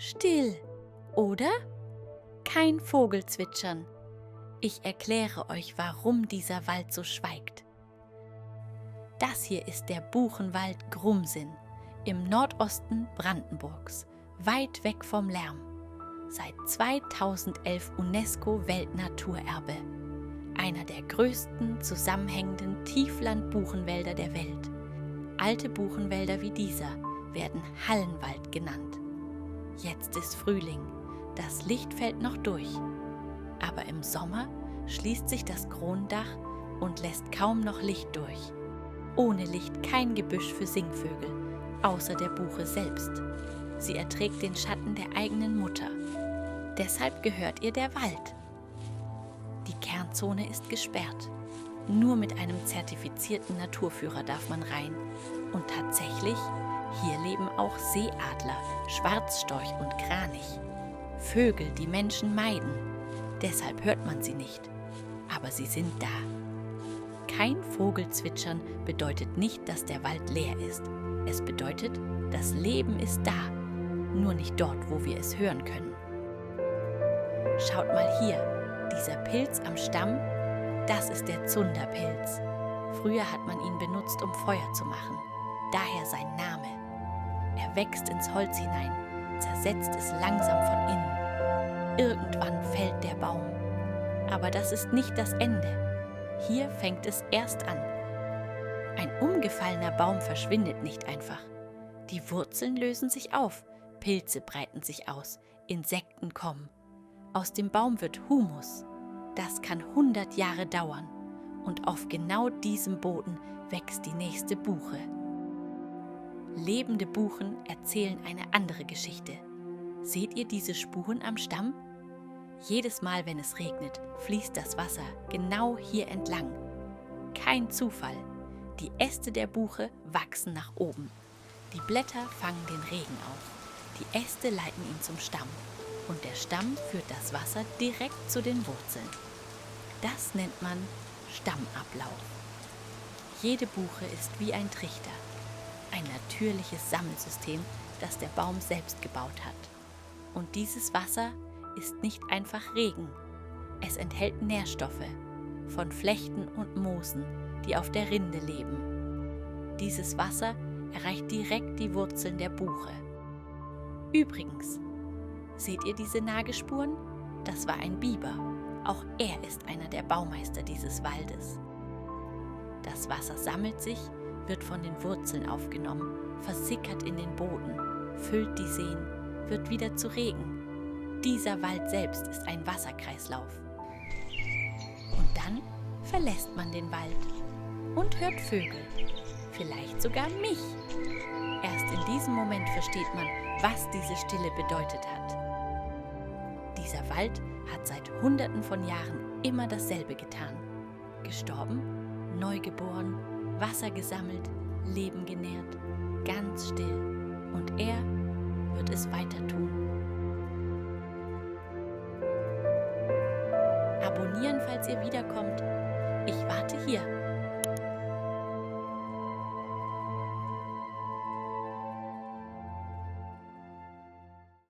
Still, oder? Kein Vogelzwitschern. Ich erkläre euch, warum dieser Wald so schweigt. Das hier ist der Buchenwald Grumsinn im Nordosten Brandenburgs, weit weg vom Lärm. Seit 2011 UNESCO-Weltnaturerbe. Einer der größten zusammenhängenden Tiefland-Buchenwälder der Welt. Alte Buchenwälder wie dieser werden Hallenwald genannt. Jetzt ist Frühling, das Licht fällt noch durch. Aber im Sommer schließt sich das Kronendach und lässt kaum noch Licht durch. Ohne Licht kein Gebüsch für Singvögel, außer der Buche selbst. Sie erträgt den Schatten der eigenen Mutter. Deshalb gehört ihr der Wald. Die Kernzone ist gesperrt. Nur mit einem zertifizierten Naturführer darf man rein. Und tatsächlich, hier leben auch Seeadler, Schwarzstorch und Kranich. Vögel, die Menschen meiden. Deshalb hört man sie nicht. Aber sie sind da. Kein Vogelzwitschern bedeutet nicht, dass der Wald leer ist. Es bedeutet, das Leben ist da. Nur nicht dort, wo wir es hören können. Schaut mal hier, dieser Pilz am Stamm, das ist der Zunderpilz. Früher hat man ihn benutzt, um Feuer zu machen. Daher sein Name. Er wächst ins Holz hinein, zersetzt es langsam von innen. Irgendwann fällt der Baum. Aber das ist nicht das Ende. Hier fängt es erst an. Ein umgefallener Baum verschwindet nicht einfach. Die Wurzeln lösen sich auf, Pilze breiten sich aus, Insekten kommen. Aus dem Baum wird Humus. Das kann 100 Jahre dauern. Und auf genau diesem Boden wächst die nächste Buche. Lebende Buchen erzählen eine andere Geschichte. Seht ihr diese Spuren am Stamm? Jedes Mal, wenn es regnet, fließt das Wasser genau hier entlang. Kein Zufall. Die Äste der Buche wachsen nach oben. Die Blätter fangen den Regen auf. Die Äste leiten ihn zum Stamm. Und der Stamm führt das Wasser direkt zu den Wurzeln. Das nennt man Stammablauf. Jede Buche ist wie ein Trichter. Ein natürliches Sammelsystem, das der Baum selbst gebaut hat. Und dieses Wasser ist nicht einfach Regen. Es enthält Nährstoffe von Flechten und Moosen, die auf der Rinde leben. Dieses Wasser erreicht direkt die Wurzeln der Buche. Übrigens, seht ihr diese Nagespuren? Das war ein Biber. Auch er ist einer der Baumeister dieses Waldes. Das Wasser sammelt sich, wird von den Wurzeln aufgenommen, versickert in den Boden, füllt die Seen, wird wieder zu Regen. Dieser Wald selbst ist ein Wasserkreislauf. Und dann verlässt man den Wald und hört Vögel, vielleicht sogar mich. Erst in diesem Moment versteht man, was diese Stille bedeutet hat. Dieser Wald hat seit Hunderten von Jahren immer dasselbe getan. Gestorben, neu geboren, Wasser gesammelt, Leben genährt, ganz still. Und er wird es weiter tun. Abonnieren, falls ihr wiederkommt. Ich warte hier.